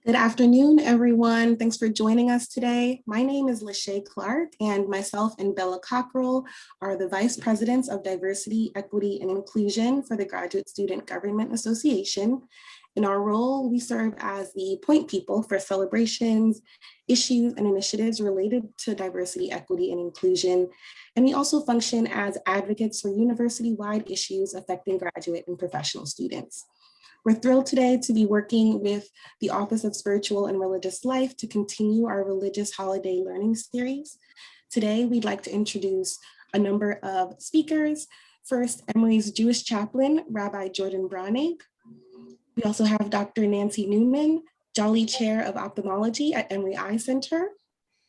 Good afternoon, everyone. Thanks for joining us today. My name is Lachey Clark, and myself and Bella Cockrell are the Vice Presidents of Diversity, Equity, and Inclusion for the Graduate Student Government Association. In our role, we serve as the point people for celebrations, issues, and initiatives related to diversity, equity, and inclusion. And we also function as advocates for university-wide issues affecting graduate and professional students. We're thrilled today to be working with the Office of Spiritual and Religious Life to continue our religious holiday learning series. Today, we'd like to introduce a number of speakers. First, Emory's Jewish chaplain, Rabbi Jordan Braunig. We also have Dr. Nancy Newman, Jolly Chair of Ophthalmology at Emory Eye Center.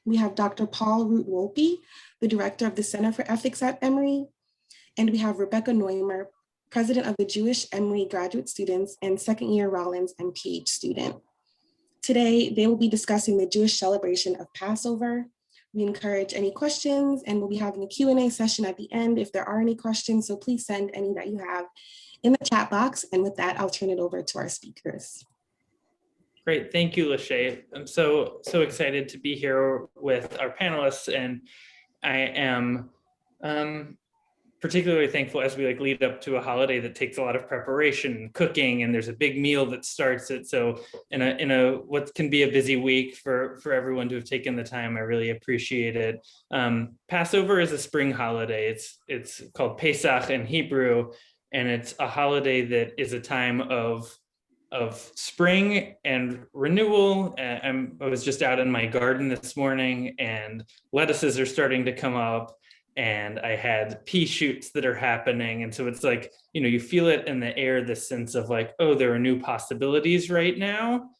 We have Dr. Paul Root Wolpe, the Director of the Center for Ethics at Emory. And we have Rebecca Noymer, President of the Jewish Emory Graduate Students and second-year Rollins MPH student. Today, they will be discussing the Jewish celebration of Passover. We encourage any questions, and we'll be having a Q&A session at the end if there are any questions, so please send any that you have in the chat box. And with that, I'll turn it over to our speakers. Great, thank you, Lachey. I'm so excited to be here with our panelists, and I am particularly thankful as we lead up to a holiday that takes a lot of preparation and cooking, and there's a big meal that starts it. So in a what can be a busy week for everyone to have taken the time, I really appreciate it. Passover is a spring holiday. It's called Pesach in Hebrew, and it's a holiday that is a time of spring and renewal. I was just out in my garden this morning, and lettuces are starting to come up, and I had pea shoots that are happening. And so it's like, you feel it in the air, this sense of like, oh, there are new possibilities right now.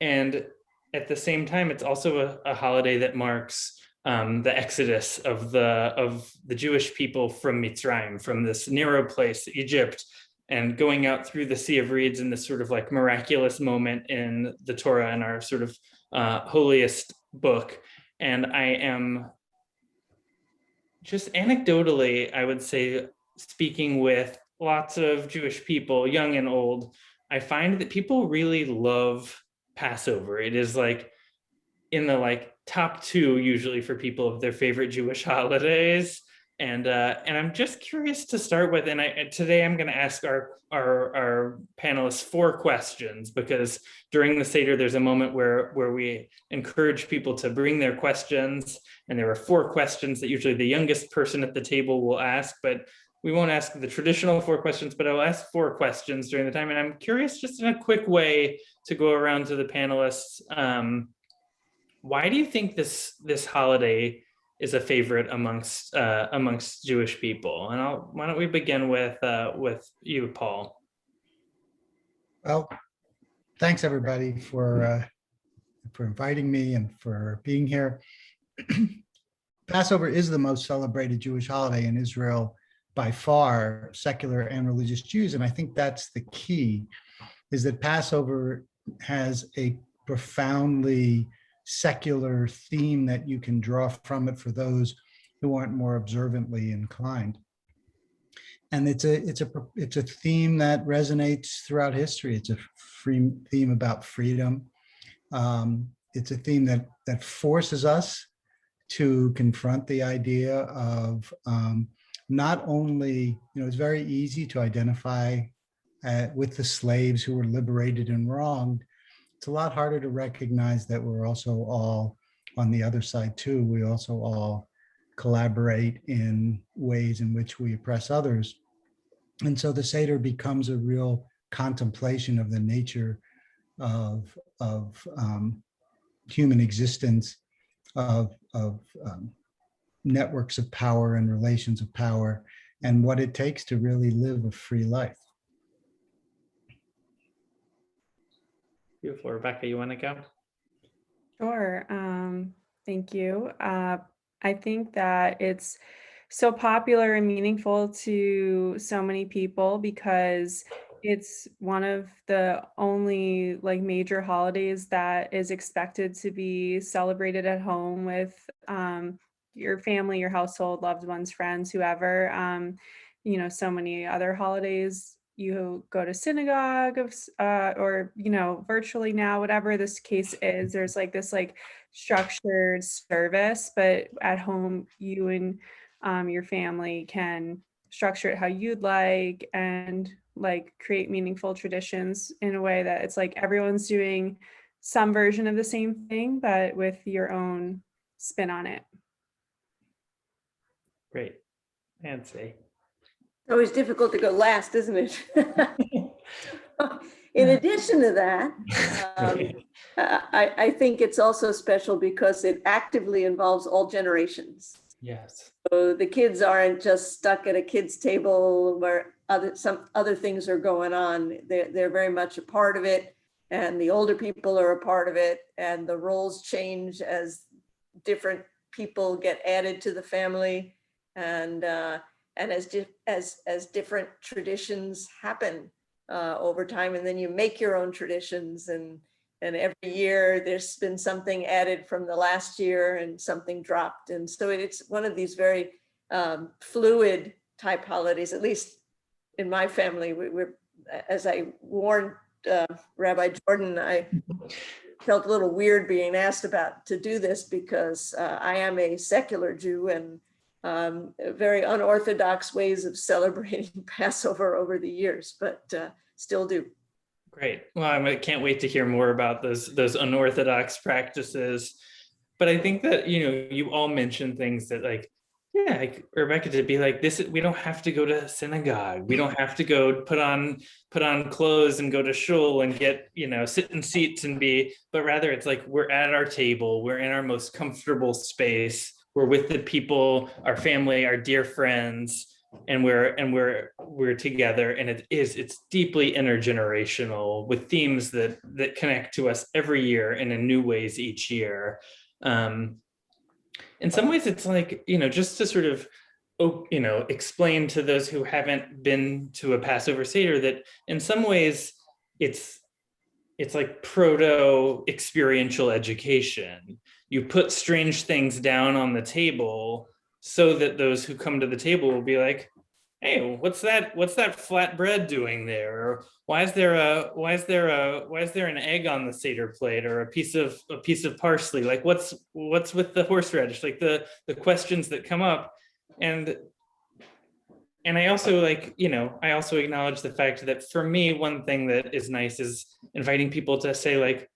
And at the same time, it's also a holiday that marks the exodus of the Jewish people from Mitzrayim, from this narrow place, Egypt, and going out through the Sea of Reeds in this sort of like miraculous moment in the Torah, in our sort of holiest book. And I am just anecdotally, I would say, speaking with lots of Jewish people, young and old, I find that people really love Passover. It is like in the top two usually for people of their favorite Jewish holidays. And I'm just curious to start with, and today I'm going to ask our panelists 4 questions, because during the Seder there's a moment where we encourage people to bring their questions, and there are 4 questions that usually the youngest person at the table will ask, but we won't ask the traditional 4 questions, but I'll ask 4 questions during the time. And I'm curious, just in a quick way, to go around to the panelists. Why do you think this holiday is a favorite amongst Jewish people? And why don't we begin with you, Paul? Well, thanks everybody for inviting me and for being here. Passover is the most celebrated Jewish holiday in Israel by far, secular and religious Jews, and I think that's the key, is that Passover has a profoundly secular theme that you can draw from it for those who aren't more observantly inclined. And it's a theme that resonates throughout history. It's a theme about freedom. It's a theme that forces us to confront the idea of not only, it's very easy to identify with the slaves who were liberated and wronged. It's a lot harder to recognize that we're also all on the other side too. We also all collaborate in ways in which we oppress others. And so the Seder becomes a real contemplation of the nature of human existence, of networks of power and relations of power, and what it takes to really live a free life. Beautiful. Rebecca, you want to go? Sure. Thank you. I think that it's so popular and meaningful to so many people because it's one of the only major holidays that is expected to be celebrated at home with your family, your household, loved ones, friends, whoever. So many other holidays you go to synagogue or, virtually now, whatever this case is, there's like this like structured service, but at home, you and your family can structure it how you'd like and like create meaningful traditions in a way that it's like everyone's doing some version of the same thing, but with your own spin on it. Great. Nancy. It's always difficult to go last, isn't it? In addition to that, I think it's also special because it actively involves all generations. Yes. So the kids aren't just stuck at a kid's table where some other things are going on. They're very much a part of it, and the older people are a part of it, and the roles change as different people get added to the family, and as different traditions happen over time, and then you make your own traditions, and every year there's been something added from the last year and something dropped, and so it's one of these very fluid type holidays. At least in my family, we're, as I warned Rabbi Jordan, I felt a little weird being asked to do this because I am a secular Jew, and very unorthodox ways of celebrating Passover over the years, but still do. Great. Well, I can't wait to hear more about those unorthodox practices. But I think that, you all mentioned things that like, yeah, like Rebecca, to be like this, we don't have to go to synagogue. We don't have to go put on clothes and go to shul and get, sit in seats and but rather it's like we're at our table, we're in our most comfortable space, we're with the people, our family, our dear friends, and we're together, and it's deeply intergenerational with themes that connect to us every year and in new ways each year. In some ways, it's like, just to sort of, explain to those who haven't been to a Passover Seder that in some ways it's like proto experiential education. You put strange things down on the table so that those who come to the table will be like, hey, what's that flat bread doing there? Or why is there an egg on the Seder plate, or a piece of parsley? Like what's with the horseradish? Like the questions that come up. And I also I also acknowledge the fact that for me, one thing that is nice is inviting people to say like,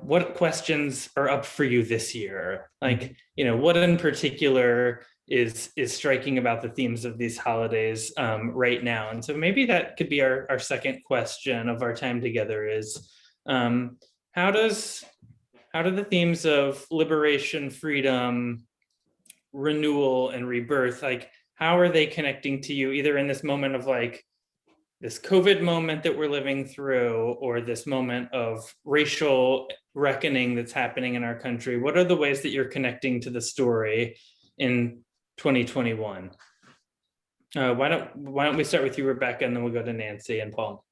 what questions are up for you this year? Like, what in particular is striking about the themes of these holidays right now? And so maybe that could be our second question of our time together is, how do the themes of liberation, freedom, renewal, and rebirth, like, how are they connecting to you either in this moment of like this COVID moment that we're living through, or this moment of racial reckoning that's happening in our country? What are the ways that you're connecting to the story in 2021? Why don't we start with you, Rebecca, and then we'll go to Nancy and Paul.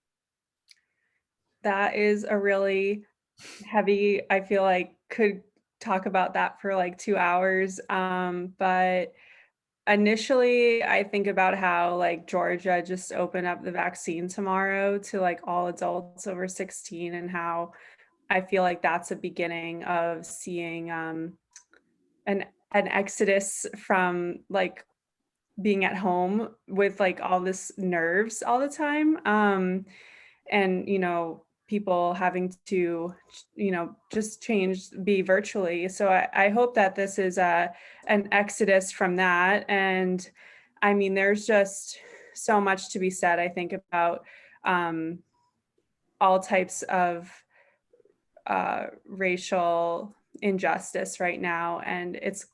That is a really heavy, I feel like could talk about that for like 2 hours. But initially, I think about how like Georgia just opened up the vaccine tomorrow to like all adults over 16, and how I feel like that's a beginning of seeing an exodus from like being at home with like all this nerves all the time, and people having to just be virtually. So I hope that this is an exodus from that. And I mean, there's just so much to be said, I think, about all types of racial injustice right now, and it's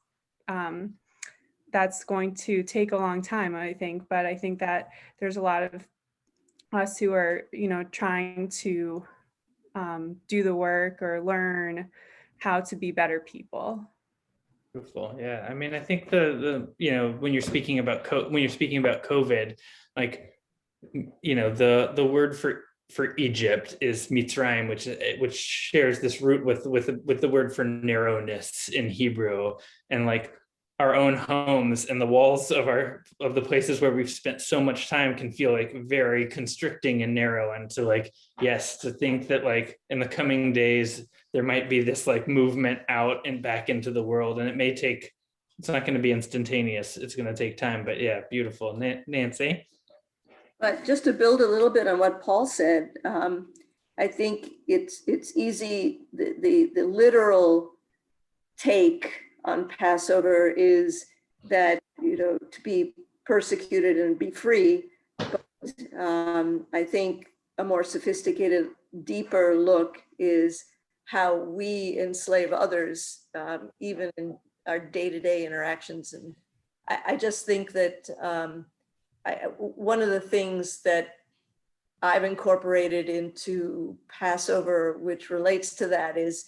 that's going to take a long time, I think. But I think that there's a lot of us who are trying to do the work or learn how to be better people. Beautiful. Yeah. I mean, I think the when you're speaking about COVID, like, the word for Egypt is Mitzrayim, which shares this root with the word for narrowness in Hebrew. And like our own homes, and the walls of the places where we've spent so much time can feel like very constricting and narrow. And to like, yes, to think that like in the coming days there might be this like movement out and back into the world, and it's not going to be instantaneous, it's going to take time. But yeah, beautiful. Nancy? But just to build a little bit on what Paul said, I think it's easy, the literal take on Passover is that, to be persecuted and be free. But I think a more sophisticated, deeper look is how we enslave others, even in our day-to-day interactions. And I just think that one of the things that I've incorporated into Passover, which relates to that, is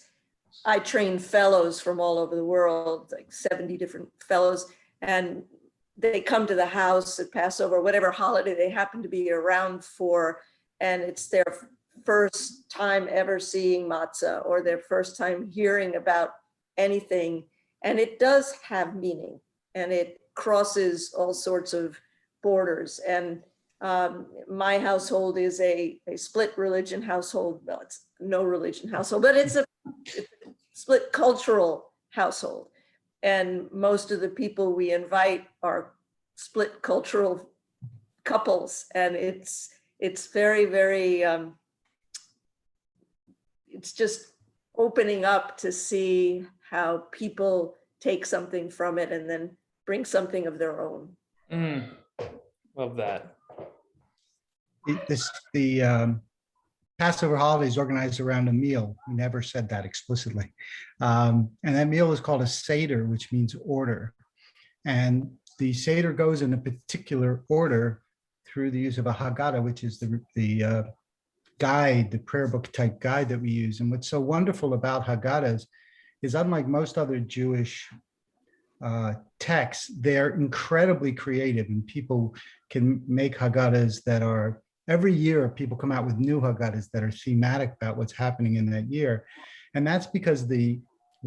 I train fellows from all over the world, like 70 different fellows, and they come to the house at Passover, whatever holiday they happen to be around for, and it's their first time ever seeing matzah or their first time hearing about anything. And it does have meaning, and it crosses all sorts of borders. And my household is a split religion household. Well, it's no religion household, but it's a split cultural household. And most of the people we invite are split cultural couples. And it's very, very, it's just opening up to see how people take something from it and then bring something of their own. Love that. The Passover holiday is organized around a meal. We never said that explicitly. And that meal is called a Seder, which means order. And the Seder goes in a particular order through the use of a Haggadah, which is the guide, the prayer book type guide that we use. And what's so wonderful about Haggadahs is, unlike most other Jewish texts, they're incredibly creative, and people can make Haggadahs that are, every year people come out with new Haggadahs that are thematic about what's happening in that year. And that's because the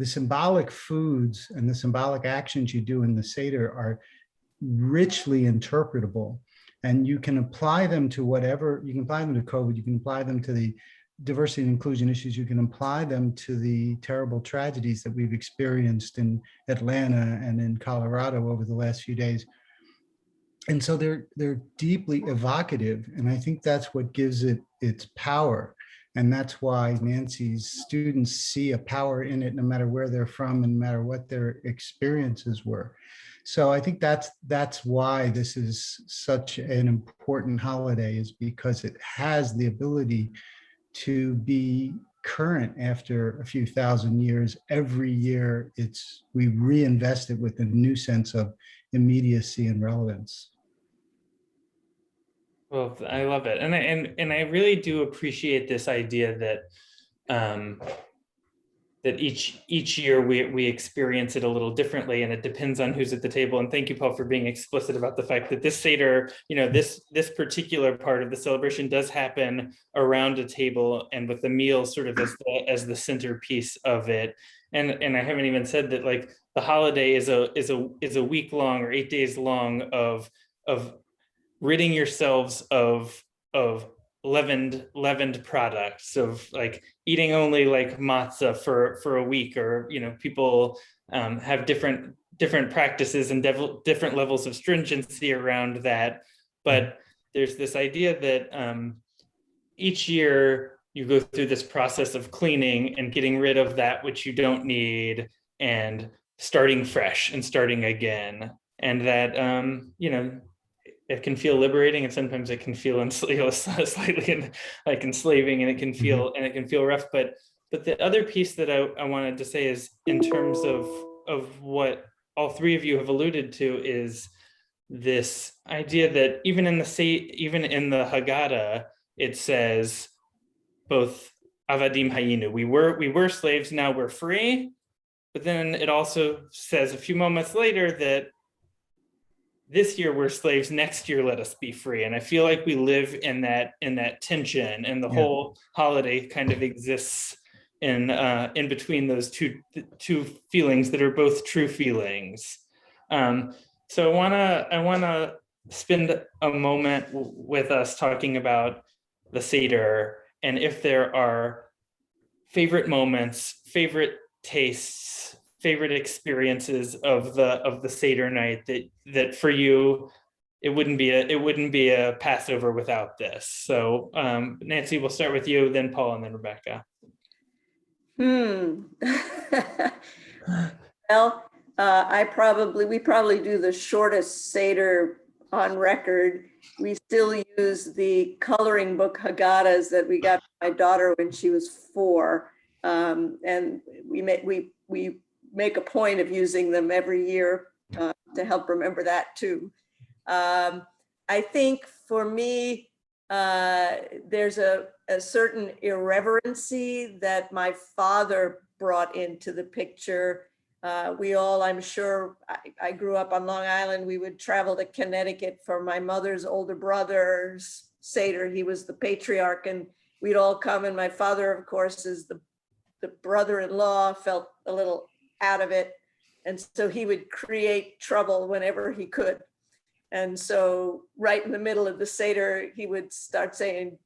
symbolic foods and the symbolic actions you do in the Seder are richly interpretable. And you can apply them to whatever, you can apply them to COVID, you can apply them to the diversity and inclusion issues, you can apply them to the terrible tragedies that we've experienced in Atlanta and in Colorado over the last few days. And so they're deeply evocative. And I think that's what gives it its power. And that's why Nancy's students see a power in it, no matter where they're from and no matter what their experiences were. So I think that's why this is such an important holiday, is because it has the ability to be current after a few thousand years. Every year we reinvest it with a new sense of immediacy and relevance. Well, I love it. And I really do appreciate this idea that that each year we experience it a little differently, and it depends on who's at the table. And thank you, Paul, for being explicit about the fact that this Seder, this particular part of the celebration does happen around a table and with the meal sort of as the centerpiece of it. And I haven't even said that, like, the holiday is a week long or 8 days long of ridding yourselves of leavened products, of like eating only like matzah for a week, or people have different practices and different levels of stringency around that. But there's this idea that each year you go through this process of cleaning and getting rid of that which you don't need, and starting fresh and starting again. And that it can feel liberating, and sometimes it can feel slightly like enslaving, and it can feel rough. But the other piece that I wanted to say is, in terms of what all three of you have alluded to, is this idea that even in the Haggadah, it says both avadim hayinu, we were slaves, now we're free. But then it also says a few moments later that this year we're slaves, next year let us be free. And I feel like we live in that tension, and the whole holiday kind of exists in between those two feelings that are both true feelings. So I wanna spend a moment with us talking about the Seder, and if there are favorite moments, favorite tastes, favorite experiences of the Seder night that for you it wouldn't be a Passover without this. So Nancy, we'll start with you, then Paul, and then Rebecca. Well, we probably do the shortest Seder on record. We still use the coloring book Haggadahs that we got from my daughter when she was 4. And we make a point of using them every year to help remember that too. I think for me, there's a certain irreverency that my father brought into the picture. We all, I'm sure, I grew up on Long Island. We would travel to Connecticut for my mother's older brother's Seder. He was the patriarch, and we'd all come. And my father, of course, is the brother-in-law, felt a little out of it. And so he would create trouble whenever he could. And so right in the middle of the Seder, he would start saying,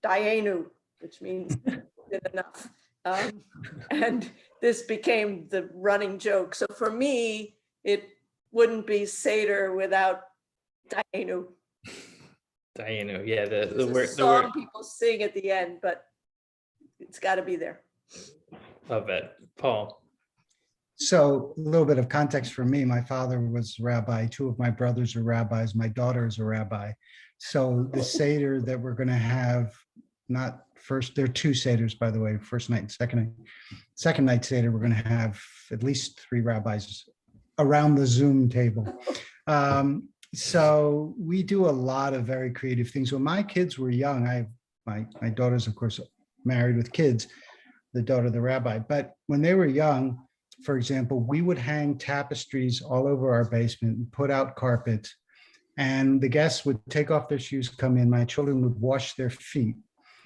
Dayenu, which means did enough. And this became the running joke. So for me, it wouldn't be Seder without Dayenu. Dayenu, yeah, the It's a word, song people sing at the end, but it's got to be there. Love it. Paul. So a little bit of context for me. My father was a rabbi. 2 of my brothers are rabbis. My daughter is a rabbi. So the Seder that we're going to have, not first, there are 2 Seders, by the way, first night and second night. Second night Seder, we're going to have at least 3 rabbis around the Zoom table. So we do a lot of very creative things. When my kids were young, my daughter's, of course, married with kids, the daughter of the rabbi. But when they were young, for example, we would hang tapestries all over our basement and put out carpets, and the guests would take off their shoes, come in. My children would wash their feet,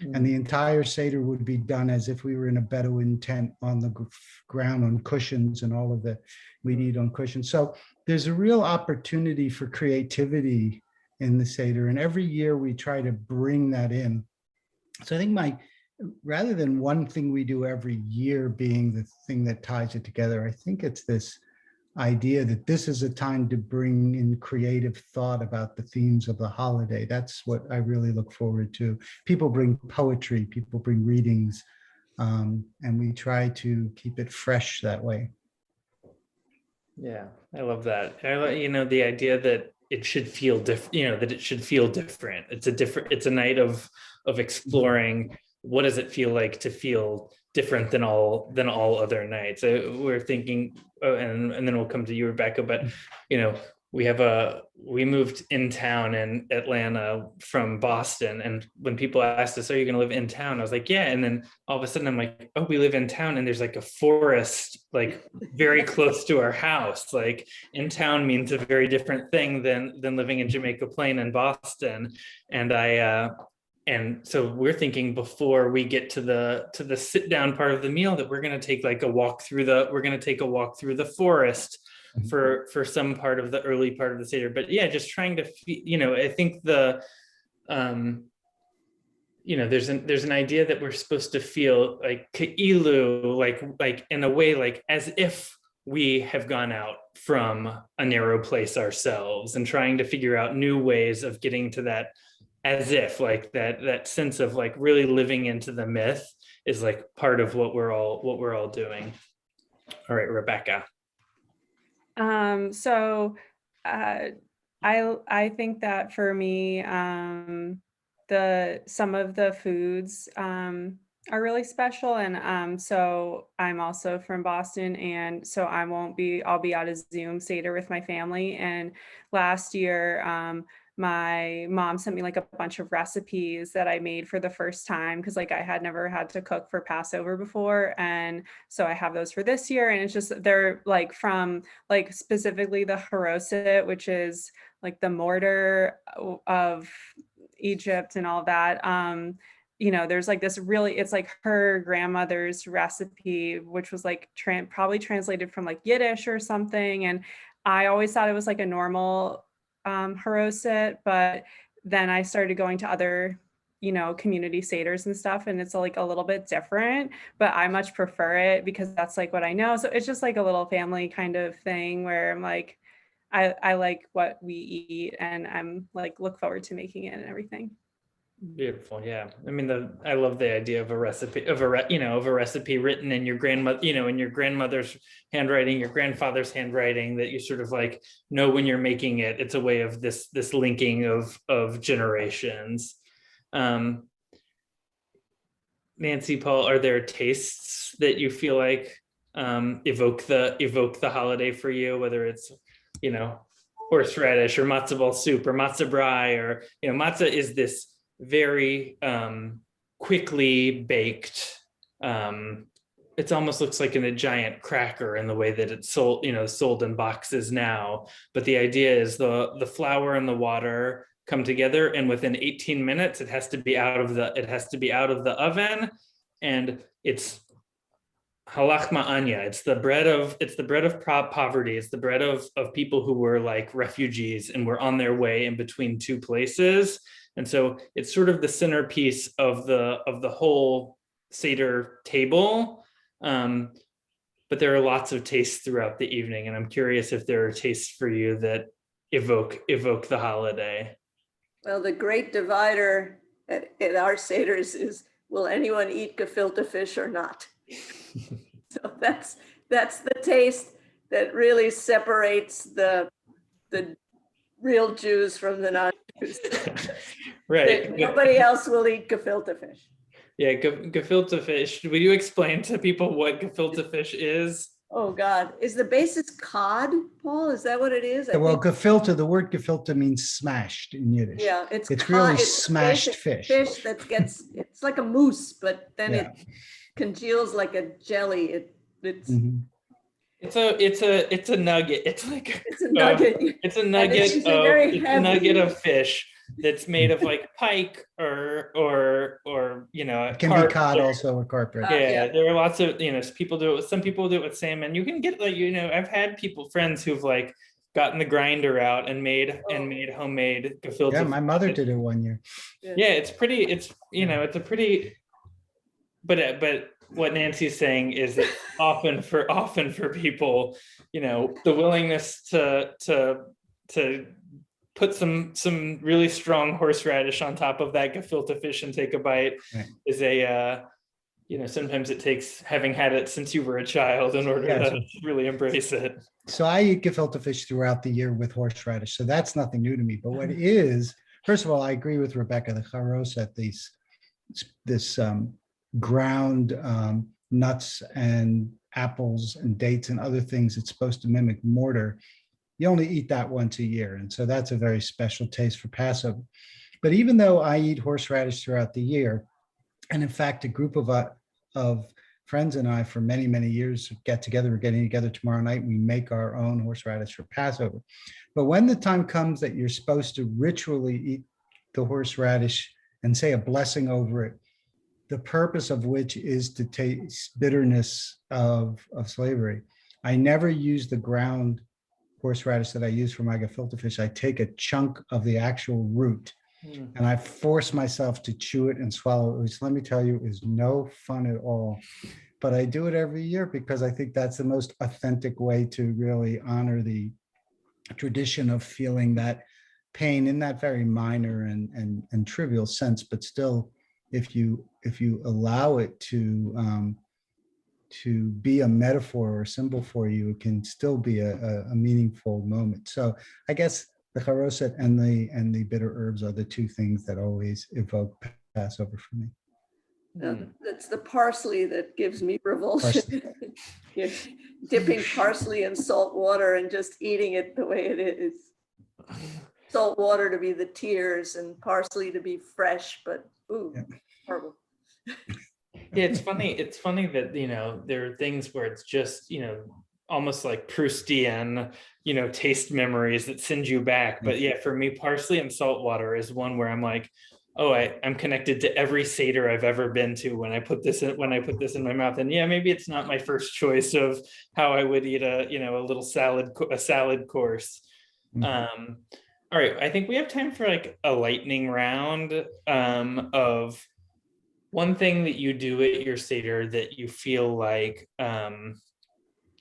and the entire Seder would be done as if we were in a Bedouin tent on the ground on cushions, and all of the, we'd eat on cushions. So there's a real opportunity for creativity in the Seder, and every year we try to bring that in. So I think rather than one thing we do every year being the thing that ties it together, I think it's this idea that this is a time to bring in creative thought about the themes of the holiday. That's what I really look forward to. People bring poetry, people bring readings, and we try to keep it fresh that way. Yeah, I love that. The idea that it should feel different, that it should feel different. It's a night of exploring. What does it feel like to feel different than all other nights? We're thinking, and then we'll come to you, Rebecca, but we moved in town in Atlanta from Boston, and when people asked us, are you going to live in town? I was like, yeah. And then all of a sudden I'm like, oh, we live in town, and there's like a forest like very close to our house. Like in town means a very different thing than living in Jamaica Plain in Boston. And so we're thinking before we get to the sit down part of the meal that we're going to take a walk through the forest for some part of the early part of the Seder. But yeah, just trying to, I think there's an idea that we're supposed to feel like ke'ilu, like in a way, like as if we have gone out from a narrow place ourselves, and trying to figure out new ways of getting to that, as if like that sense of like really living into the myth is like part of what we're all doing. All right, Rebecca. So I think that for me, some of the foods are really special, and so I'm also from Boston, and so I'll be at a Zoom Seder with my family. And last year, my mom sent me like a bunch of recipes that I made for the first time, because like I had never had to cook for Passover before, and so I have those for this year. And it's just, they're like from like specifically the haroset, which is like the mortar of Egypt and all that. There's like this really, it's like her grandmother's recipe, which was like probably translated from like Yiddish or something. And I always thought it was like a normal haroset, but then I started going to other, community Seders and stuff, and it's like a little bit different, but I much prefer it because that's like what I know. So it's just like a little family kind of thing where I'm like, I like what we eat, and I'm like, look forward to making it and everything. Beautiful. Yeah. I mean, I love the idea of a recipe of a recipe written in your grandmother, in your grandmother's handwriting, your grandfather's handwriting, that you sort of like know when you're making it. It's a way of this linking of generations. Nancy, Paul, are there tastes that you feel like evoke the holiday for you, whether it's, horseradish or matzo ball soup or matzo brie, or, matzah is this very quickly baked, it almost looks like in a giant cracker in the way that it's sold in boxes now. But the idea is the flour and the water come together, and within 18 minutes it has to be out of the oven, and it's halach ma'anya. It's the bread of poverty. It's the bread of people who were like refugees and were on their way in between two places. And so it's sort of the centerpiece of the whole Seder table. But there are lots of tastes throughout the evening, and I'm curious if there are tastes for you that evoke the holiday. Well, the great divider at our Seders is, will anyone eat gefilte fish or not? So that's the taste that really separates the real Jews from the non-Jews. Right. Nobody else will eat gefilte fish. Yeah, gefilte fish. Will you explain to people what gefilte fish is? Oh God, is the basis cod, Paul? Is that what it is? I Well, think- gefilte, the word gefilte means smashed in Yiddish. Yeah, It's cod. really It's smashed basic fish. Fish that gets, it's like a mousse, but then Yeah. it congeals like a jelly. It's Mhm. It's a nugget. It's like it's a nugget. it's a nugget usually very it's a nugget heavy. of fish that's made of like pike or It can carp. be cod also or carp. Right? Yeah, Yeah. there are lots of, people do it with, some people do it with salmon. You can get like, I've had friends who've like gotten the grinder out and made homemade gefilte. Yeah, my mother did it one year. Yeah, it's a pretty, but what Nancy's saying is that often for people, the willingness to put some really strong horseradish on top of that gefilte fish and take a bite Right. is sometimes it takes having had it since you were a child in order to really embrace it. So I eat gefilte fish throughout the year with horseradish. So that's nothing new to me. But what is, first of all, I agree with Rebecca, the charoset, this ground nuts and apples and dates and other things. It's supposed to mimic mortar. You only eat that once a year. And so that's a very special taste for Passover. But even though I eat horseradish throughout the year, and in fact, a group of friends and I for many, many years get together, we're getting together tomorrow night, we make our own horseradish for Passover. But when the time comes that you're supposed to ritually eat the horseradish and say a blessing over it, the purpose of which is to taste bitterness of slavery, I never use the ground horseradish that I use for my gefilte fish. I take a chunk of the actual root and I force myself to chew it and swallow it, which, let me tell you, is no fun at all. But I do it every year because I think that's the most authentic way to really honor the tradition of feeling that pain in that very minor and trivial sense. But still, if you allow it to be a metaphor or a symbol for you, it can still be a meaningful moment. So I guess the charoset and the bitter herbs are the two things that always evoke Passover for me. That's the parsley that gives me revulsion. You're dipping parsley in salt water and just eating it the way it is. Salt water to be the tears and parsley to be fresh, but ooh, horrible. Yeah, it's funny that, there are things where it's just, almost like Proustian, taste memories that send you back. But yeah, for me, parsley and salt water is one where I'm like, oh, I'm connected to every Seder I've ever been to when I put this in my mouth. And yeah, maybe it's not my first choice of how I would eat a little salad course. Mhm. All right, I think we have time for like a lightning round of one thing that you do at your Seder that you feel like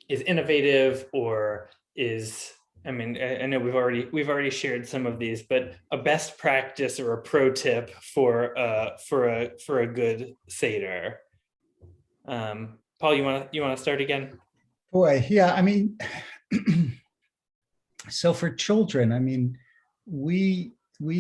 is innovative or is, I mean, I know we've already shared some of these, but a best practice or a pro tip for a good Seder. Paul, you want to start again? Boy, yeah, I mean, so for children, I mean, we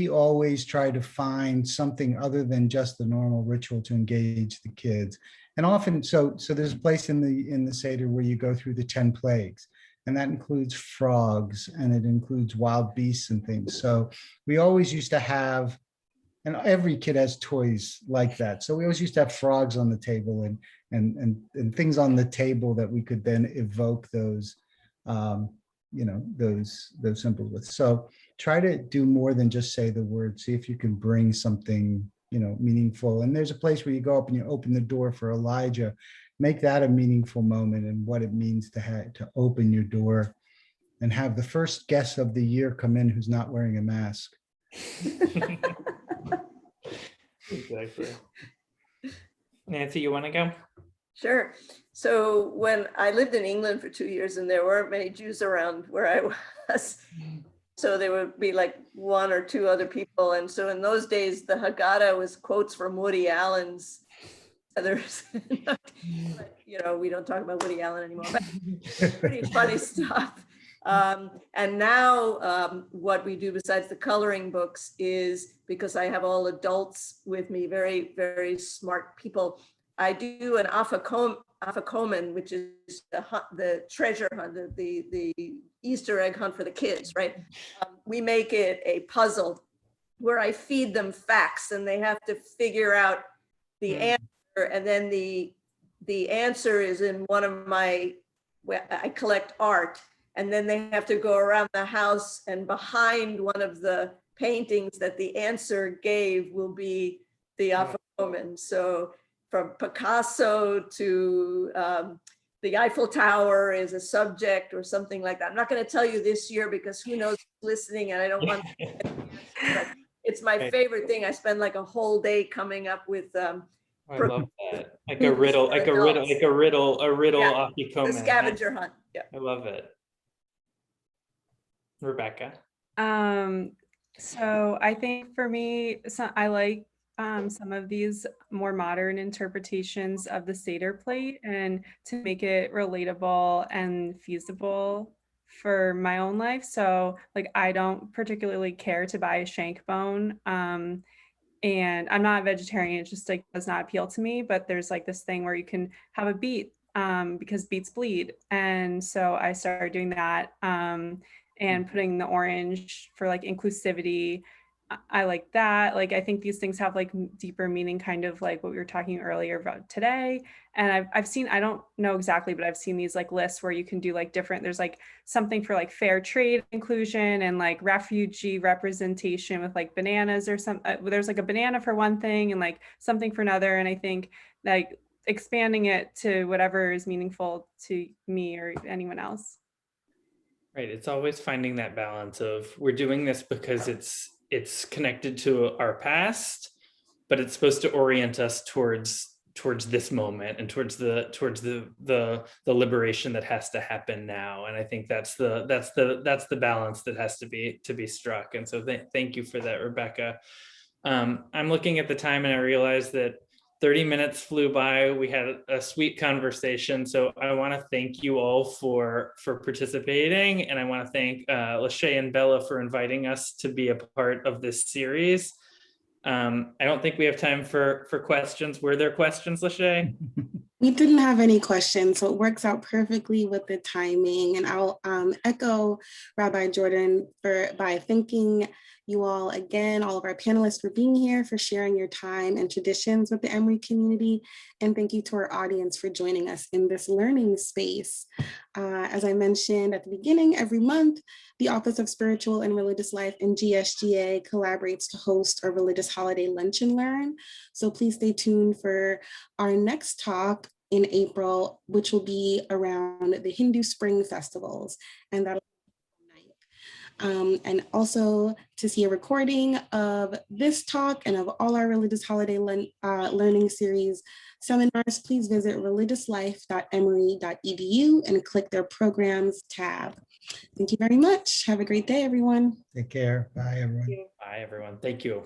always try to find something other than just the normal ritual to engage the kids. And often, so there's a place in the Seder where you go through the 10 plagues, and that includes frogs and it includes wild beasts and things. So we always used to have, and every kid has toys like that. So we always used to have frogs on the table and things on the table that we could then evoke those those symbols with. So try to do more than just say the word. See if you can bring something meaningful. And there's a place where you go up and you open the door for Elijah. Make that a meaningful moment and what it means to open your door and have the first guest of the year come in who's not wearing a mask. Exactly. Nancy, you want to go? Sure. So when I lived in England for 2 years and there weren't many Jews around where I was, so there would be like one or two other people. And so in those days, the Haggadah was quotes from Woody Allen's others. We don't talk about Woody Allen anymore, but pretty funny stuff. And now what we do besides the coloring books is, because I have all adults with me, very, very smart people, I do an afikomen, which is the treasure hunt, the Easter egg hunt for the kids, right? We make it a puzzle where I feed them facts and they have to figure out the answer. And then the answer is in one of my, I collect art. And then they have to go around the house and behind one of the paintings that the answer gave will be the afikomen. So from Picasso to the Eiffel Tower is a subject or something like that. I'm not going to tell you this year because who knows who's listening and I don't want to, but it's my favorite thing. I spend like a whole day coming up with I love that. Like a riddle afikomen. The scavenger hunt. Yeah. I love it. Rebecca. So I think for me, I like some of these more modern interpretations of the Seder plate and to make it relatable and feasible for my own life. So like, I don't particularly care to buy a shank bone. And I'm not a vegetarian, it just like does not appeal to me, but there's like this thing where you can have a beet because beets bleed. And so I started doing that and putting the orange for like inclusivity. I like that. Like, I think these things have like deeper meaning, kind of like what we were talking earlier about today. And I've seen, I don't know exactly, but I've seen these like lists where you can do like different, there's like something for like fair trade inclusion and like refugee representation with like bananas or there's like a banana for one thing and like something for another. And I think like expanding it to whatever is meaningful to me or anyone else. Right. It's always finding that balance of we're doing this because it's connected to our past, but it's supposed to orient us towards this moment and towards the liberation that has to happen now. And I think that's the balance that has to be struck. And so thank you for that, Rebecca. I'm looking at the time and I realized that 30 minutes flew by. We had a sweet conversation. So I want to thank you all for participating. And I want to thank Lachey and Bella for inviting us to be a part of this series. I don't think we have time for questions. Were there questions, Lachey? We didn't have any questions, so it works out perfectly with the timing. And I'll echo Rabbi Jordan by thanking you all again, all of our panelists for being here, for sharing your time and traditions with the Emory community. And thank you to our audience for joining us in this learning space. As I mentioned at the beginning, every month, the Office of Spiritual and Religious Life in GSGA collaborates to host a religious holiday lunch and learn. So please stay tuned for our next talk in April, which will be around the Hindu Spring Festivals. And that'll and also to see a recording of this talk and of all our religious holiday learning series seminars, please visit religiouslife.emory.edu and click their programs tab. Thank you very much. Have a great day, everyone. Take care. Bye, everyone. Bye, everyone. Thank you.